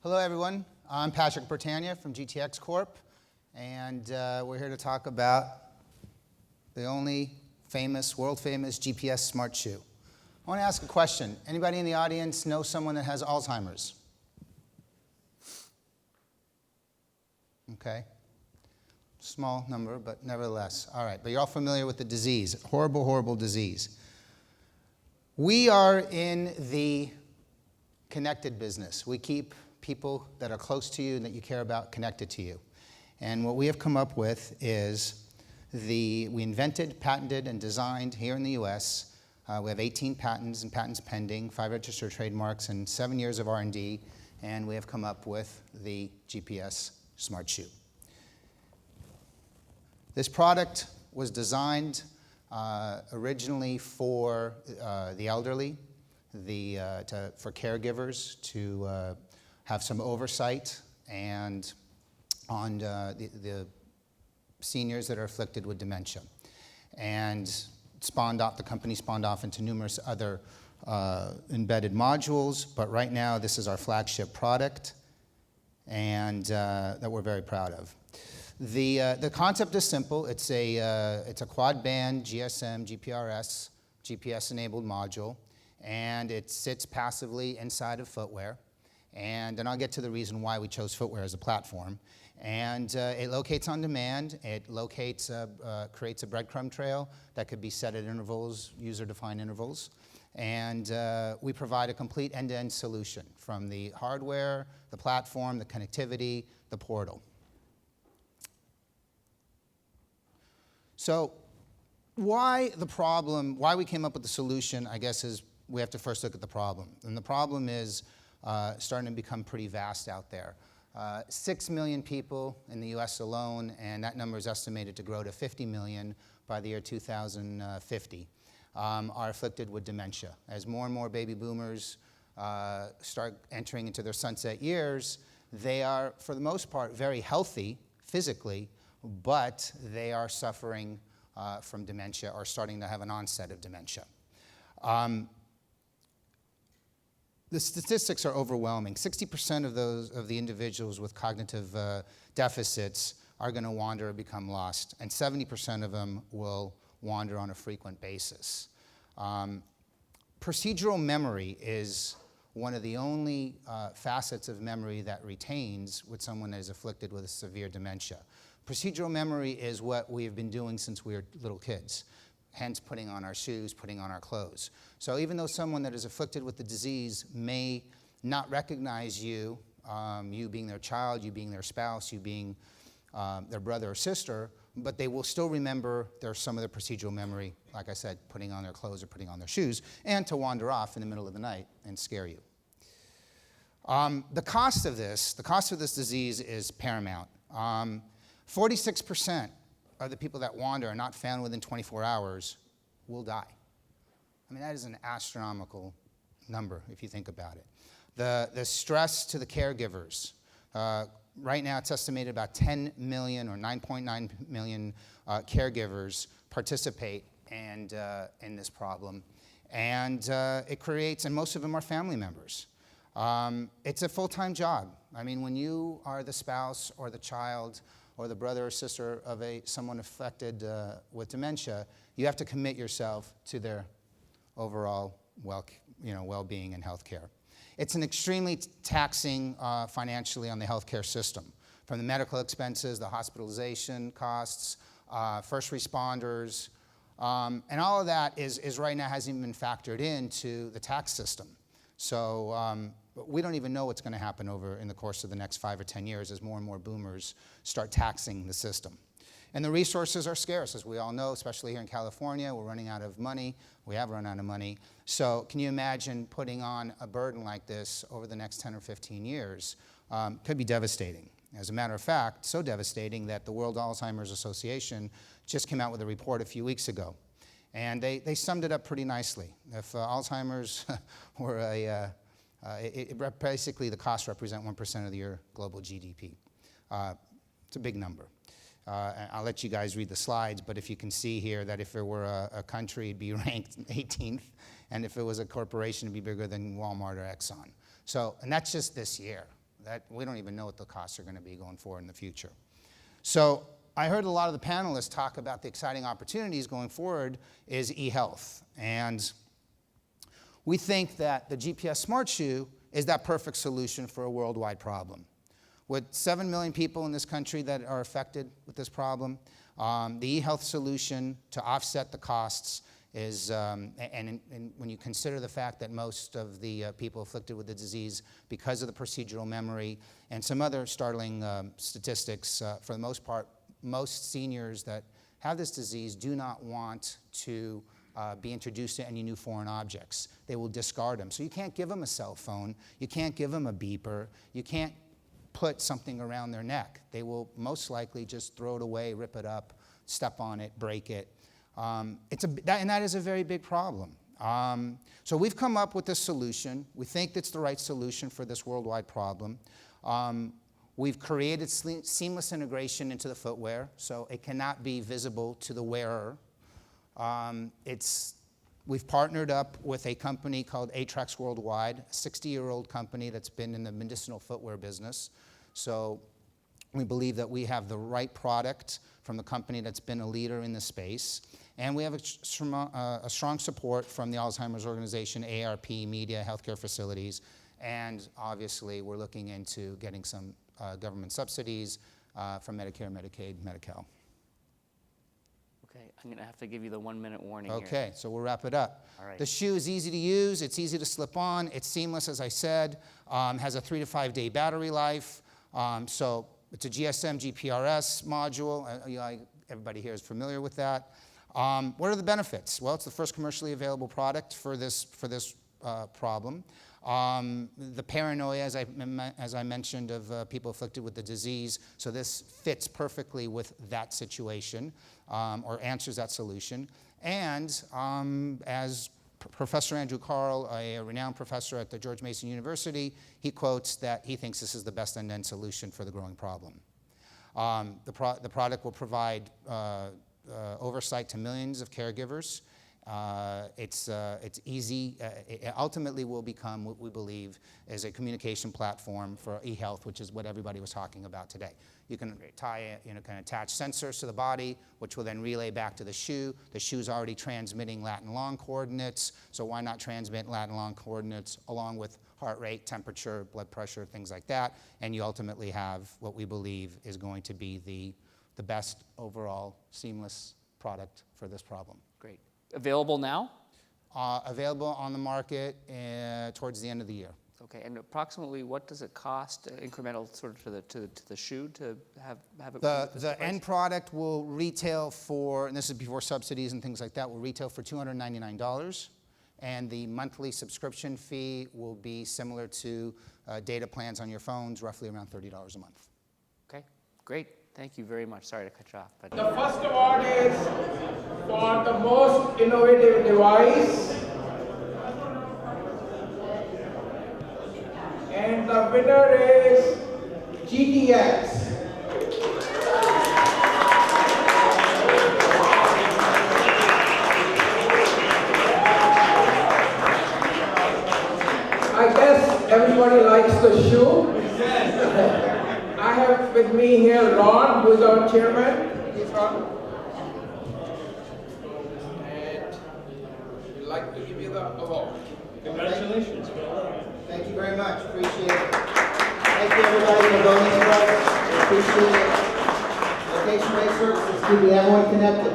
Hello, everyone. I'm Patrick Bertagna from GTX Corp, and we're here to talk about the only world-famous GPS smart shoe. I want to ask a question. Anybody in the audience know someone that has Alzheimer's? Okay. Small number, but nevertheless. All right, but you're all familiar with the disease. Horrible, horrible disease. We are in the connected business. We keep people that are close to you and that you care about connected to you. And what we have come up with is we invented, patented, and designed here in the US. We have 18 patents and patents pending, 5 registered trademarks, and 7 years of R&D, and we have come up with the GPS Smart Shoe. This product was designed originally for the elderly, for caregivers to have some oversight and on the seniors that are afflicted with dementia. And the company spawned off into numerous other embedded modules, but right now this is our flagship product and that we're very proud of. The concept is simple. It's a quad band GSM GPRS GPS-enabled module, and it sits passively inside of footwear. And then I'll get to the reason why we chose footwear as a platform. And it locates on demand. It creates a breadcrumb trail that could be set at intervals, user-defined intervals. And we provide a complete end-to-end solution from the hardware, the platform, the connectivity, the portal. So why we came up with the solution, I guess, is we have to first look at the problem. And the problem is starting to become pretty vast out there. 6 million people in the US alone, and that number is estimated to grow to 50 million by the year 2050, are afflicted with dementia. As more and more baby boomers start entering into their sunset years, they are, for the most part, very healthy physically, but they are suffering from dementia or starting to have an onset of dementia. The statistics are overwhelming. 60% of the individuals with cognitive deficits are going to wander or become lost, and 70% of them will wander on a frequent basis. Procedural memory is one of the only facets of memory that retains with someone that is afflicted with a severe dementia. Procedural memory is what we have been doing since we were little kids, hence putting on our shoes, putting on our clothes. So even though someone that is afflicted with the disease may not recognize you, you being their child, you being their spouse, you being their brother or sister, but they will still remember some of their procedural memory, like I said, putting on their clothes or putting on their shoes, and to wander off in the middle of the night and scare you. The cost of this disease is paramount. 46% of the people that wander are not found within 24 hours will die. I mean, that is an astronomical number if you think about it. The stress to the caregivers. Right now it's estimated about 10 million or 9.9 million caregivers participate in this problem. And it creates, and most of them are family members. It's a full-time job. I mean, when you are the spouse or the child or the brother or sister of someone affected with dementia, you have to commit yourself to their overall well-being and health care. It's an extremely taxing financially on the healthcare system, from the medical expenses, the hospitalization costs, first responders, and all of that is right now hasn't even been factored into the tax system. So we don't even know what's going to happen in the course of the next 5 or 10 years as more and more boomers start taxing the system. And the resources are scarce, as we all know, especially here in California. We're running out of money. We have run out of money. So can you imagine putting on a burden like this over the next 10 or 15 years? Could be devastating. As a matter of fact, so devastating that the World Alzheimer's Association just came out with a report a few weeks ago. And they summed it up pretty nicely. If Alzheimer's were basically the costs represent 1% of your global GDP. It's a big number. I'll let you guys read the slides, but if you can see here that if it were a country, it'd be ranked 18th, and if it was a corporation, it'd be bigger than Walmart or Exxon. So, and that's just this year. We don't even know what the costs are going to be going forward in the future. So I heard a lot of the panelists talk about the exciting opportunities going forward is e-health. And we think that the GPS Smart Shoe is that perfect solution for a worldwide problem. With 7 million people in this country that are affected with this problem, the e-health solution to offset the costs is, and when you consider the fact that most of the people afflicted with the disease, because of the procedural memory and some other startling statistics, for the most part, most seniors that have this disease do not want to be introduced to any new foreign objects. They will discard them. So you can't give them a cell phone, you can't give them a beeper, you can't put something around their neck. They will most likely just throw it away, rip it up, step on it, break it. And that is a very big problem. So we've come up with this solution. We think that's the right solution for this worldwide problem. We've created seamless integration into the footwear, so it cannot be visible to the wearer. We've partnered up with a company called Atrax Worldwide, a 60-year-old company that's been in the medicinal footwear business. So we believe that we have the right product from the company that's been a leader in the space. And we have a strong support from the Alzheimer's organization, ARP, media, healthcare facilities. And obviously, we're looking into getting some government subsidies from Medicare, Medicaid, Medi-Cal. Okay, I'm going to have to give you the 1-minute warning here. Okay, so we'll wrap it up. All right. The shoe is easy to use. It's easy to slip on. It's seamless, as I said. Has a 3 to 5 day battery life. So it's a GSM GPRS module. Everybody here is familiar with that. What are the benefits? Well, it's the first commercially available product for this problem. The paranoia, as I mentioned, of people afflicted with the disease, so this fits perfectly with that situation, or answers that solution. And as Professor Andrew Carl, a renowned professor at the George Mason University, he quotes that he thinks this is the best end-to-end solution for the growing problem. The product will provide oversight to millions of caregivers. It's easy. It ultimately will become what we believe is a communication platform for e-health, which is what everybody was talking about today. You can can attach sensors to the body, which will then relay back to the shoe. The shoe's already transmitting lat and long coordinates, so why not transmit lat and long coordinates along with heart rate, temperature, blood pressure, things like that, and you ultimately have what we believe is going to be the best overall seamless product for this problem. Great. Available now? Available on the market towards the end of the year. Okay, and approximately what does it cost, incremental sort of to the shoe to have it? The end product will retail for, and this is before subsidies and things like that, will retail for $299. And the monthly subscription fee will be similar to data plans on your phones, roughly around $30 a month. Okay, great. Thank you very much. Sorry to cut you off. But the first award is for the most innovative device. And the winner is GTX. I guess everybody likes the shoe. I have with me here Ron, who is our chairman. He's Ron. And we'd like to give you the award. Congratulations. Thank you very much. Appreciate it. Thank you, everybody, for voting for us. Appreciate it. Location-based services keeping everyone connected.